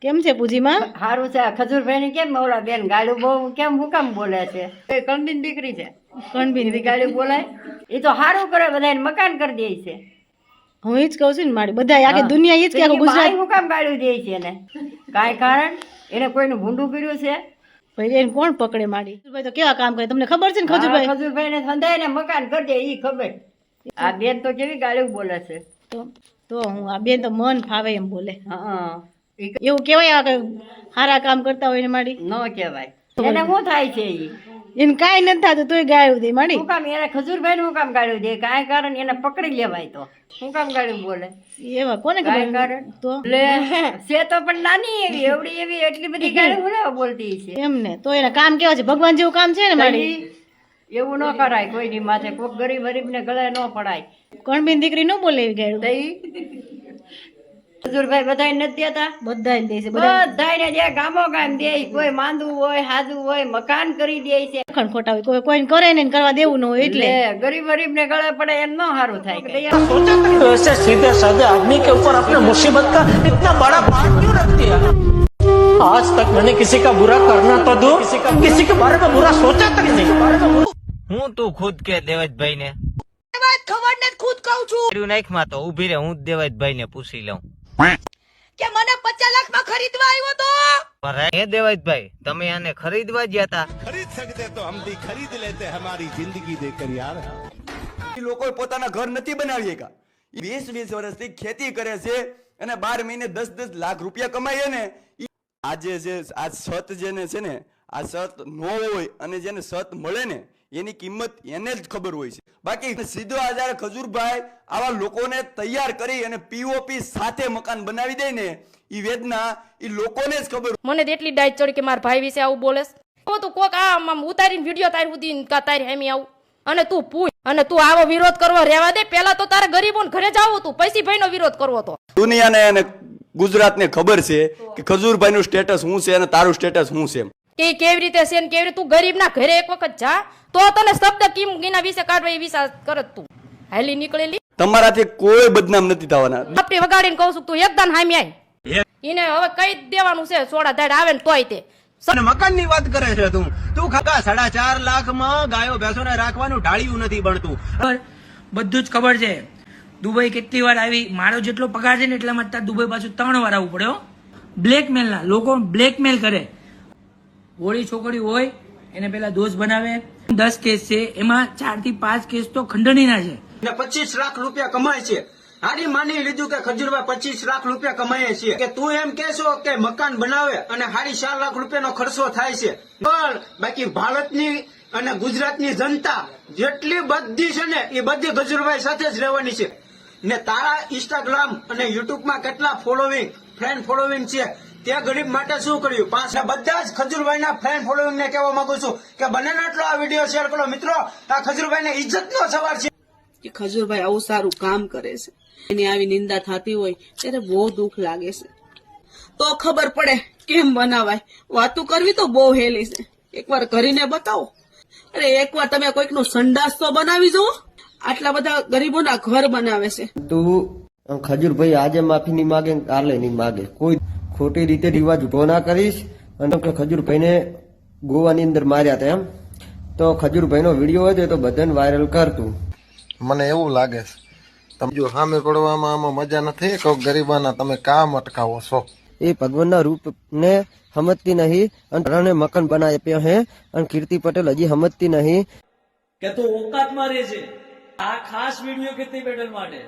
કેમ છે પૂજીમાં? સારું છે. ખજૂરભાઈ ની કેમ ઓલા બેન ગાળું બહુ કેમ હું કામ બોલે છે? એ કણબીન દીકરી છે. કણબીન એવી ગાળું બોલાય? એ તો સારું કરે, બધાને મકાન કરી દે છે. હું ઈ જ કહું છું ને મારી, બધા આખી દુનિયા ઈ જ કે આખું ગુજરાત. હું કામ ગાળું દે છે એને? કાંઈ કારણ? એને કોઈનું ભૂંડું કર્યું છે? ભાઈ એને કોણ પકડે માડી? ખજૂરભાઈ તો કેવા કામ કરે તમને ખબર છે ને? ખજૂરભાઈ ખજૂરભાઈ ને સંધાય ને મકાન કરી દે ઈ ખબર. આ બેન તો કેવી ગાળું બોલે છે. તો હું આ બેન તો મન ફાવે એમ બોલે. હા, એવું કેવાય કે સારા કામ કરતા હોય ને માડી? ન કહેવાય. એને શું થાય છે? ઈ એને કાંઈ નથી થતું તોય ગાળું દે માડી. શું કામ એને ખજૂરભાઈ હું કામ ગાળું દે? કાંઈ કારણ એને પકડી લેવાય તો શું કામ ગાળું બોલે? એવા કોને કાંઈ ખબર? કારણ તો લે છે તો પણ નાની એવી એવડી એવી એટલી બધી ગાળું હું બોલતી છે એમ ને તો એના કામ કેવા છે? ભગવાન જેવું કામ છે ને માડી. એવું ન કરાય કોઈની માથે. કોક ગરીબ ગરીબ ને ગળે ન પડાય. કણબીન દીકરી ન બોલે એવી ગાળું. ખજૂરભાઈ બધાય નથી દેતા? બધા દે છે, બધા બધાયને દે, ગામો ગામ દે. કોઈ માંદું હોય હાજુ હોય મકાન કરી દે છે. ખણ ખોટા હોય, કોઈ કોઈને કરે ને કરવા દેવું ન હોય એટલે. એટલે ગરીબ ગરીબ ને ગળે પડે એમ ન સારું થાય. ऐसे सीधे साधे आदमी के ऊपर अपने मुसीबत का इतना बड़ा भार क्यों रख दिया? आज तक मैंने किसी का बुरा करना तो दो, किसी के बारे में बुरा सोचा तक नहीं. હું તું ખુદ કે દેવાજભાઈ ને ખબર ને ખુદ કહું છું નાખ માં તો ઉભી રે, હું જ દેવાજભાઈ ને પૂછી લઉં. કે મને 50 લાખ માં ખરીદવા આવ્યો તો. પણ હે દેવાજભાઈ, તમે આને ખરીદવા ગયા તા? खरीद सकते तो हम भी खरीद लेते हमारी जिंदगी देकर यार. લોકો પોતાના ઘર નથી બનાવી શક્યા. 20 વર્ષથી ખેતી કરે છે અને 12 મહિને 10 લાખ રૂપિયા કમાય ને. આજે જે આ સત જેને છે ને, આ સત નો હોય અને જેને સત મળે ને એની કિંમત એને જ ખબર હોય છે. બાકી સીધો આધાર ખજૂરભાઈ આવા લોકોને તૈયાર કરી અને પીઓપી સાથે મકાન બનાવી દે ને, ઈ વેદના ઈ લોકોને જ ખબર. મને તો એટલી ડાયટ ચડી કે મારા ભાઈ વિશે આવું બોલેસ. તું કોક આમ ઉતારીને વિડીયો તારી સુધી તારી હેમી આવું અને તું પૂછ અને તું આવો વિરોધ કરવો રહેવા દે. પેલા તો તારે ગરીબોને ઘરે જાવું તું, પૈસી ભાઈ નો વિરોધ કરવો તો. દુનિયાને અને ગુજરાતને ખબર છે કે ખજૂરભાઈ નું સ્ટેટસ શું છે અને તારું સ્ટેટસ શું છે. કે કેવી રીતે છે ને કેવી રીતે તું ગરીબ ના ઘરે એક વખત જા તો તને શબ્દ કેમ એના વિશે કાઢવા એ વિશે કરત તું હાલી નીકળેલી. તમારાથી કોઈ બદનામ નથી થવાના. આપણી વગાડીને કહું છું તું એકદમ હામી આય. એને હવે કઈ દેવાનું છે? સોડા દાડ આવે ને તોય તે મકાન ની વાત કરે છે તું ખાકા 4.5 લાખ માં ગાયો ભેંસો ને રાખવાનું ઢાળ્યું નથી બનતું. બધું જ ખબર છે. દુબઈ કેટલી વાર આવી, મારો જેટલો પગાર છે ને એટલા માટે દુબઈ પાછું 3 વાર આવવું પડ્યો. બ્લેકમેલ ના લોકો બ્લેકમેલ કરે. હોળી છોકરી હોય એને પેલા દોષ બનાવે. 10 કેસ છે એમાં 4 થી 5 કેસ તો ખંડણીના છે. 25 લાખ રૂપિયા કમાય છે. હારી માની લીધું કે ખજૂરભાઈ 25 લાખ રૂપિયા કમાય છે કે તું એમ કેશો કે મકાન બનાવે અને 4.5 લાખ રૂપિયાનો ખર્ચો થાય છે. પણ બાકી ભારતની અને ગુજરાતની જનતા જેટલી બધી છે ને એ બધી ખજૂરભાઈ સાથે જ રહેવાની છે. ને તારા ઇન્સ્ટાગ્રામ અને યુટ્યુબમાં કેટલા ફોલોવિંગ ફ્રેન્ડ ફોલોવિંગ છે તે ગરીબ માટે શું કર્યું? બધા જ ખજૂરભાઈ ના ફ્રેન્ડ ફોલોવિંગ ને કહેવા માંગુ છું કે બને એટલો આ વિડીયો શેર કરો. મિત્રો, આ ખજૂરભાઈ ને ઇજ્જત નો સવાલ છે કે ખજૂરભાઈ આવું સારું કામ કરે છે, એની આવી નિંદા થતી હોય ત્યારે બહુ દુઃખ લાગે છે. તો ખબર પડે કેમ બનાવાય. વાતું કરવી તો બહુ હેલી છે, એકવાર કરીને બતાવો. અરે એકવાર તમે કોઈક નું સંડાસ તો બનાવી જુઓ. આટલા બધા ગરીબોના ઘર બનાવે છે. તું ખજૂરભાઈ આજે માફી નહીં માગે, કાલે નહીં માગે. કોઈ ખોટી રીતે રિવાજ ઉભો ના કરીશ. અને ખજૂરભાઈ ને ગોવાની અંદર માર્યા હતા એમ તો ખજૂરભાઈ નો વિડીયો હોય તો બધાને વાયરલ કરતું. મને એવું લાગે છે તમે જો સામે પડવામાં આમાં મજા નથી. કોઈ ગરીબાના તમે કામ અટકાવો છો. એ ભગવાનના રૂપ ને સમજતી નહીં અને મકાન બનાવ્યા હે અને કીર્તિ પટેલ હજી સમજતી નહીં કે તું ઓકાતમાં રહે છે. આ ખાસ વિડીયો કીર્તિ પટેલ માટે